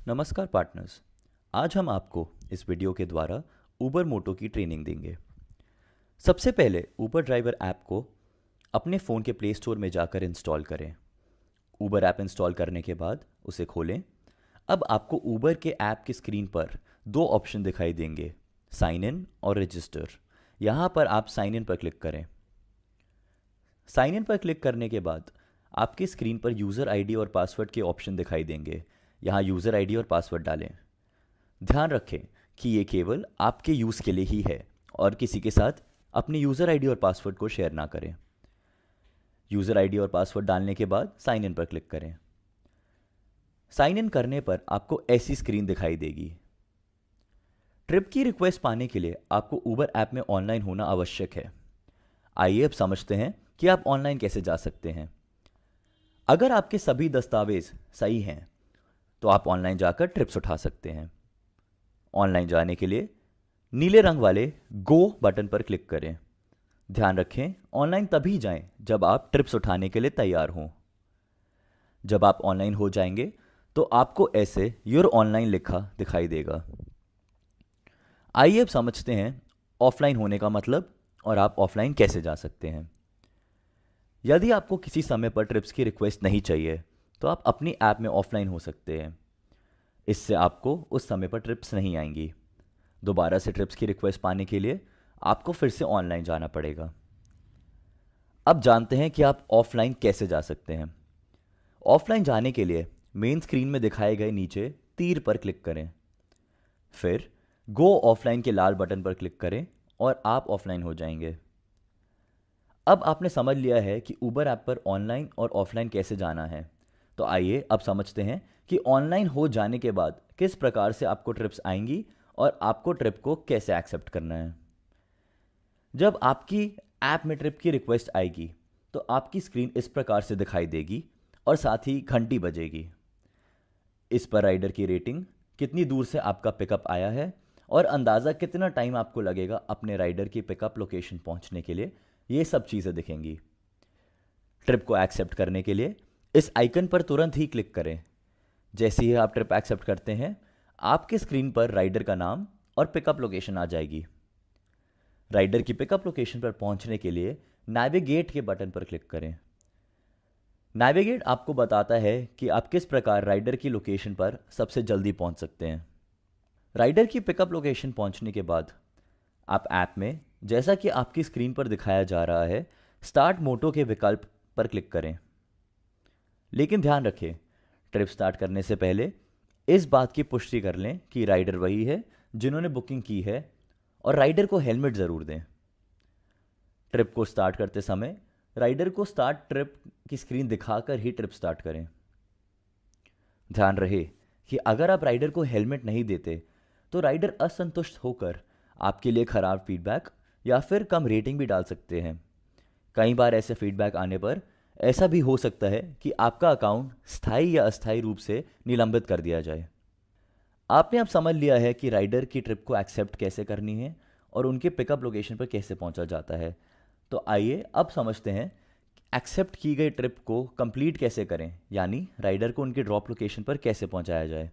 नमस्कार पार्टनर्स। आज हम आपको इस वीडियो के द्वारा ऊबर मोटो की ट्रेनिंग देंगे। सबसे पहले ऊबर ड्राइवर ऐप को अपने फ़ोन के प्ले स्टोर में जाकर इंस्टॉल करें। ऊबर ऐप इंस्टॉल करने के बाद उसे खोलें। अब आपको ऊबर के ऐप की स्क्रीन पर दो ऑप्शन दिखाई देंगे, साइन इन और रजिस्टर। यहाँ पर आप साइन इन पर क्लिक करें। साइन इन पर क्लिक करने के बाद आपकी स्क्रीन पर यूज़र आईडी और पासवर्ड के ऑप्शन दिखाई देंगे। यहाँ यूज़र आईडी और पासवर्ड डालें। ध्यान रखें कि ये केवल आपके यूज़ के लिए ही है और किसी के साथ अपनी यूज़र आईडी और पासवर्ड को शेयर ना करें। यूज़र आईडी और पासवर्ड डालने के बाद साइन इन पर क्लिक करें। साइन इन करने पर आपको ऐसी स्क्रीन दिखाई देगी। ट्रिप की रिक्वेस्ट पाने के लिए आपको ऊबर ऐप में ऑनलाइन होना आवश्यक है। आइए अब समझते हैं कि आप ऑनलाइन कैसे जा सकते हैं। अगर आपके सभी दस्तावेज सही हैं तो आप ऑनलाइन जाकर ट्रिप्स उठा सकते हैं। ऑनलाइन जाने के लिए नीले रंग वाले गो बटन पर क्लिक करें। ध्यान रखें, ऑनलाइन तभी जाएं जब आप ट्रिप्स उठाने के लिए तैयार हों। जब आप ऑनलाइन हो जाएंगे तो आपको ऐसे योर ऑनलाइन लिखा दिखाई देगा। आइए अब समझते हैं ऑफलाइन होने का मतलब और आप ऑफलाइन कैसे जा सकते हैं। यदि आपको किसी समय पर ट्रिप्स की रिक्वेस्ट नहीं चाहिए तो आप अपनी ऐप में ऑफलाइन हो सकते हैं। इससे आपको उस समय पर ट्रिप्स नहीं आएंगी। दोबारा से ट्रिप्स की रिक्वेस्ट पाने के लिए आपको फिर से ऑनलाइन जाना पड़ेगा। अब जानते हैं कि आप ऑफलाइन कैसे जा सकते हैं। ऑफलाइन जाने के लिए मेन स्क्रीन में दिखाए गए नीचे तीर पर क्लिक करें। फिर गो ऑफलाइन के लाल बटन पर क्लिक करें और आप ऑफलाइन हो जाएंगे। अब आपने समझ लिया है कि ऊबर ऐप पर ऑनलाइन और ऑफलाइन कैसे जाना है। तो आइए अब समझते हैं कि ऑनलाइन हो जाने के बाद किस प्रकार से आपको ट्रिप्स आएंगी और आपको ट्रिप को कैसे एक्सेप्ट करना है। जब आपकी ऐप में ट्रिप की रिक्वेस्ट आएगी तो आपकी स्क्रीन इस प्रकार से दिखाई देगी और साथ ही घंटी बजेगी। इस पर राइडर की रेटिंग, कितनी दूर से आपका पिकअप आया है और अंदाज़ा कितना टाइम आपको लगेगा अपने राइडर की पिकअप लोकेशन पहुंचने के लिए, ये सब चीज़ें दिखेंगी। ट्रिप को एक्सेप्ट करने के लिए इस आइकन पर तुरंत ही क्लिक करें। जैसे ही आप ट्रिप एक्सेप्ट करते हैं आपके स्क्रीन पर राइडर का नाम और पिकअप लोकेशन आ जाएगी। राइडर की पिकअप लोकेशन पर पहुंचने के लिए नेविगेट के बटन पर क्लिक करें। नेविगेट आपको बताता है कि आप किस प्रकार राइडर की लोकेशन पर सबसे जल्दी पहुंच सकते हैं। राइडर की पिकअप लोकेशन पहुंचने के बाद आप ऐप में, जैसा कि आपकी स्क्रीन पर दिखाया जा रहा है, स्टार्ट मोटो के विकल्प पर क्लिक करें। लेकिन ध्यान रखें, ट्रिप स्टार्ट करने से पहले इस बात की पुष्टि कर लें कि राइडर वही है जिन्होंने बुकिंग की है और राइडर को हेलमेट ज़रूर दें। ट्रिप को स्टार्ट करते समय राइडर को स्टार्ट ट्रिप की स्क्रीन दिखाकर ही ट्रिप स्टार्ट करें। ध्यान रहे कि अगर आप राइडर को हेलमेट नहीं देते तो राइडर असंतुष्ट होकर आपके लिए खराब फीडबैक या फिर कम रेटिंग भी डाल सकते हैं। कई बार ऐसे फीडबैक आने पर ऐसा भी हो सकता है कि आपका अकाउंट स्थायी या अस्थायी रूप से निलंबित कर दिया जाए। आपने अब समझ लिया है कि राइडर की ट्रिप को एक्सेप्ट कैसे करनी है और उनके पिकअप लोकेशन पर कैसे पहुंचा जाता है। तो आइए अब समझते हैं एक्सेप्ट की गई ट्रिप को कंप्लीट कैसे करें, यानी राइडर को उनके ड्रॉप लोकेशन पर कैसे पहुंचाया जाए।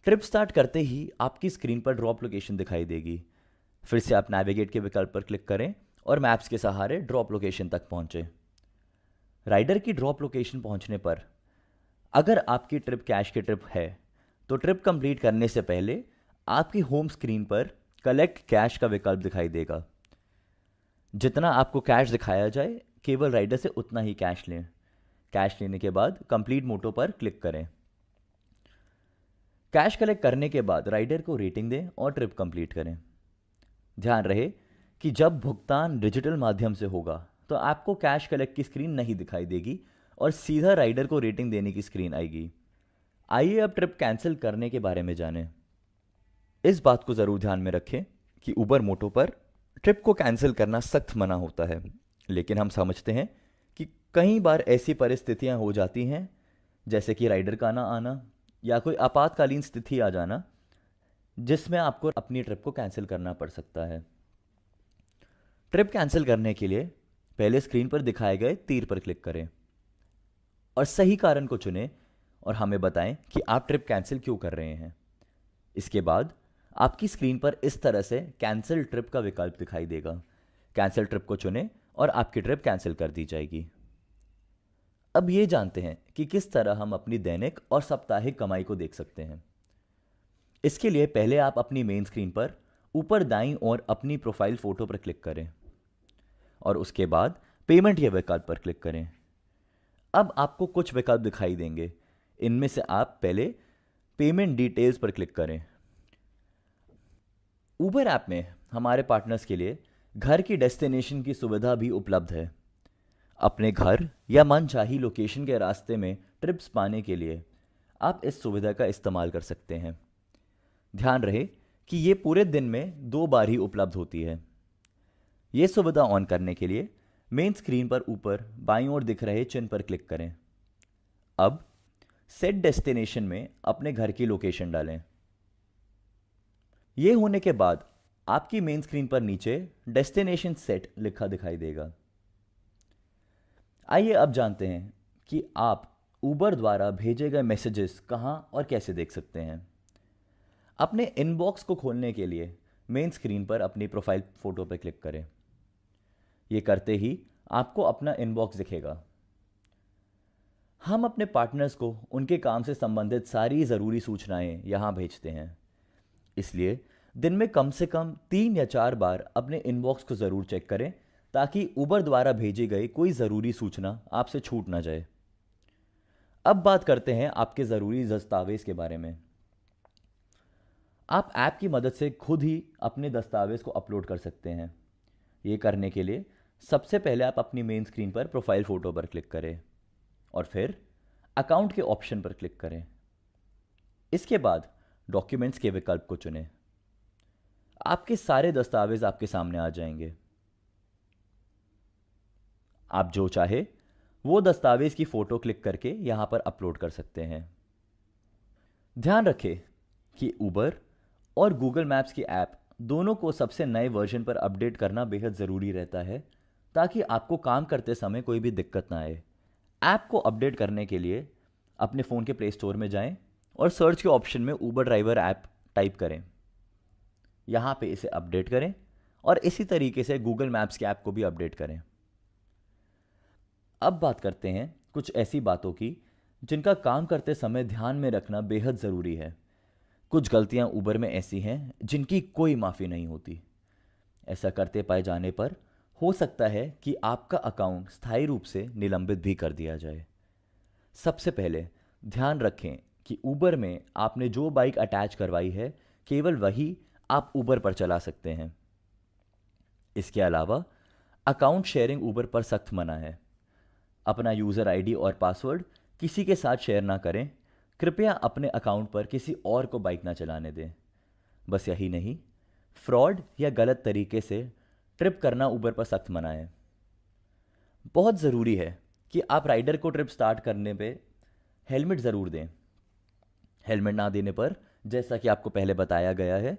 ट्रिप स्टार्ट करते ही आपकी स्क्रीन पर ड्रॉप लोकेशन दिखाई देगी। फिर से आप नेविगेट के विकल्प पर क्लिक करें और मैप्स के सहारे ड्रॉप लोकेशन तक पहुंचे। राइडर की ड्रॉप लोकेशन पहुंचने पर अगर आपकी ट्रिप कैश की ट्रिप है तो ट्रिप कंप्लीट करने से पहले आपकी होम स्क्रीन पर कलेक्ट कैश का विकल्प दिखाई देगा। जितना आपको कैश दिखाया जाए केवल राइडर से उतना ही कैश लें। कैश लेने के बाद कंप्लीट मोटो पर क्लिक करें। कैश कलेक्ट करने के बाद राइडर को रेटिंग दें और ट्रिप कंप्लीट करें। ध्यान रहे कि जब भुगतान डिजिटल माध्यम से होगा तो आपको कैश कलेक्ट की स्क्रीन नहीं दिखाई देगी और सीधा राइडर को रेटिंग देने की स्क्रीन आएगी। आइए अब ट्रिप कैंसिल करने के बारे में जानें। इस बात को ज़रूर ध्यान में रखें कि ऊबर मोटो पर ट्रिप को कैंसिल करना सख्त मना होता है, लेकिन हम समझते हैं कि कई बार ऐसी परिस्थितियां हो जाती हैं, जैसे कि राइडर का ना आना या कोई आपातकालीन स्थिति आ जाना, जिसमें आपको अपनी ट्रिप को कैंसिल करना पड़ सकता है। ट्रिप कैंसिल करने के लिए पहले स्क्रीन पर दिखाए गए तीर पर क्लिक करें और सही कारण को चुनें और हमें बताएं कि आप ट्रिप कैंसिल क्यों कर रहे हैं। इसके बाद आपकी स्क्रीन पर इस तरह से कैंसिल ट्रिप का विकल्प दिखाई देगा। कैंसिल ट्रिप को चुनें और आपकी ट्रिप कैंसिल कर दी जाएगी। अब ये जानते हैं कि किस तरह हम अपनी दैनिक और साप्ताहिक कमाई को देख सकते हैं। इसके लिए पहले आप अपनी मेन स्क्रीन पर ऊपर दाईं ओर अपनी प्रोफाइल फोटो पर क्लिक करें और उसके बाद पेमेंट के विकल्प पर क्लिक करें। अब आपको कुछ विकल्प दिखाई देंगे। इनमें से आप पहले पेमेंट डिटेल्स पर क्लिक करें। उबर ऐप में हमारे पार्टनर्स के लिए घर की डेस्टिनेशन की सुविधा भी उपलब्ध है। अपने घर या मनचाही लोकेशन के रास्ते में ट्रिप्स पाने के लिए आप इस सुविधा का इस्तेमाल कर सकते हैं। ध्यान रहे कि ये पूरे दिन में 2 बार ही उपलब्ध होती है। ये सुविधा ऑन करने के लिए मेन स्क्रीन पर ऊपर बाईं ओर दिख रहे चिन्ह पर क्लिक करें। अब सेट डेस्टिनेशन में अपने घर की लोकेशन डालें। ये होने के बाद आपकी मेन स्क्रीन पर नीचे डेस्टिनेशन सेट लिखा दिखाई देगा। आइए अब जानते हैं कि आप उबर द्वारा भेजे गए मैसेजेस कहां और कैसे देख सकते हैं। अपने इनबॉक्स को खोलने के लिए मेन स्क्रीन पर अपनी प्रोफाइल फोटो पर क्लिक करें। ये करते ही आपको अपना इनबॉक्स दिखेगा। हम अपने पार्टनर्स को उनके काम से संबंधित सारी ज़रूरी सूचनाएं यहां भेजते हैं, इसलिए दिन में कम से कम 3 या 4 बार अपने इनबॉक्स को ज़रूर चेक करें ताकि उबर द्वारा भेजी गई कोई ज़रूरी सूचना आपसे छूट ना जाए। अब बात करते हैं आपके ज़रूरी दस्तावेज़ के बारे में। आप ऐप की मदद से खुद ही अपने दस्तावेज़ को अपलोड कर सकते हैं। ये करने के लिए सबसे पहले आप अपनी मेन स्क्रीन पर प्रोफाइल फ़ोटो पर क्लिक करें और फिर अकाउंट के ऑप्शन पर क्लिक करें। इसके बाद डॉक्यूमेंट्स के विकल्प को चुनें। आपके सारे दस्तावेज़ आपके सामने आ जाएंगे। आप जो चाहे वो दस्तावेज़ की फ़ोटो क्लिक करके यहाँ पर अपलोड कर सकते हैं। ध्यान रखें कि उबर और गूगल मैप्स की ऐप दोनों को सबसे नए वर्जन पर अपडेट करना बेहद ज़रूरी रहता है ताकि आपको काम करते समय कोई भी दिक्कत ना आए। ऐप को अपडेट करने के लिए अपने फ़ोन के प्ले स्टोर में जाएं और सर्च के ऑप्शन में उबर ड्राइवर ऐप टाइप करें। यहाँ पे इसे अपडेट करें और इसी तरीके से गूगल मैप्स के ऐप को भी अपडेट करें। अब बात करते हैं कुछ ऐसी बातों की जिनका काम करते समय ध्यान में रखना बेहद ज़रूरी है। कुछ गलतियां उबर में ऐसी हैं जिनकी कोई माफ़ी नहीं होती। ऐसा करते पाए जाने पर हो सकता है कि आपका अकाउंट स्थायी रूप से निलंबित भी कर दिया जाए। सबसे पहले ध्यान रखें कि उबर में आपने जो बाइक अटैच करवाई है केवल वही आप उबर पर चला सकते हैं। इसके अलावा अकाउंट शेयरिंग उबर पर सख्त मना है। अपना यूज़र आईडी और पासवर्ड किसी के साथ शेयर ना करें। कृपया अपने अकाउंट पर किसी और को बाइक ना चलाने दें। बस यही नहीं, फ्रॉड या गलत तरीके से ट्रिप करना उबर पर सख्त मना है। बहुत ज़रूरी है कि आप राइडर को ट्रिप स्टार्ट करने पे हेलमेट ज़रूर दें। हेलमेट ना देने पर, जैसा कि आपको पहले बताया गया है,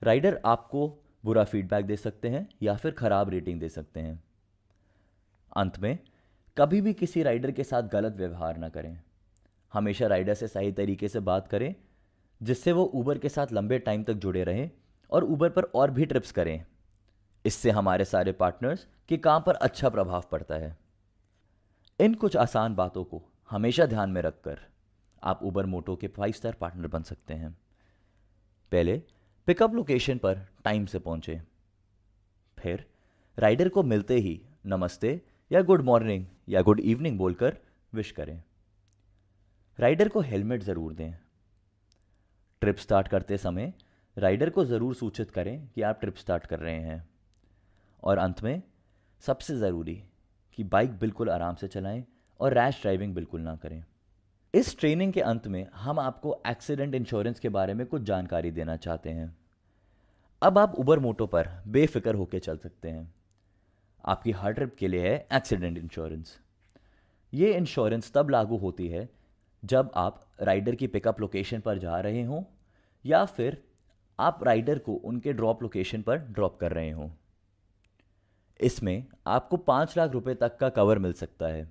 राइडर आपको बुरा फीडबैक दे सकते हैं या फिर ख़राब रेटिंग दे सकते हैं। अंत में, कभी भी किसी राइडर के साथ गलत व्यवहार ना करें। हमेशा राइडर से सही तरीके से बात करें जिससे वो उबर के साथ लंबे टाइम तक जुड़े रहें और उबर पर और भी ट्रिप्स करें। इससे हमारे सारे पार्टनर्स के काम पर अच्छा प्रभाव पड़ता है। इन कुछ आसान बातों को हमेशा ध्यान में रखकर आप उबर मोटो के 5 स्टार पार्टनर बन सकते हैं। पहले पिकअप लोकेशन पर टाइम से पहुंचे, फिर राइडर को मिलते ही नमस्ते या गुड मॉर्निंग या गुड इवनिंग बोलकर विश करें। राइडर को हेलमेट ज़रूर दें। ट्रिप स्टार्ट करते समय राइडर को ज़रूर सूचित करें कि आप ट्रिप स्टार्ट कर रहे हैं। और अंत में सबसे ज़रूरी कि बाइक बिल्कुल आराम से चलाएं और रैश ड्राइविंग बिल्कुल ना करें। इस ट्रेनिंग के अंत में हम आपको एक्सीडेंट इंश्योरेंस के बारे में कुछ जानकारी देना चाहते हैं। अब आप उबर मोटो पर बेफिक्र होकर चल सकते हैं। आपकी हर ट्रिप के लिए है एक्सीडेंट इंश्योरेंस। ये इंश्योरेंस तब लागू होती है जब आप राइडर की पिकअप लोकेशन पर जा रहे हों या फिर आप राइडर को उनके ड्रॉप लोकेशन पर ड्रॉप कर रहे हों। इसमें आपको 5 लाख रुपए तक का कवर मिल सकता है।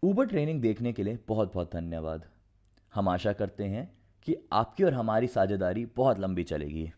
ऊबर ट्रेनिंग देखने के लिए बहुत बहुत धन्यवाद। हम आशा करते हैं कि आपकी और हमारी साझेदारी बहुत लंबी चलेगी।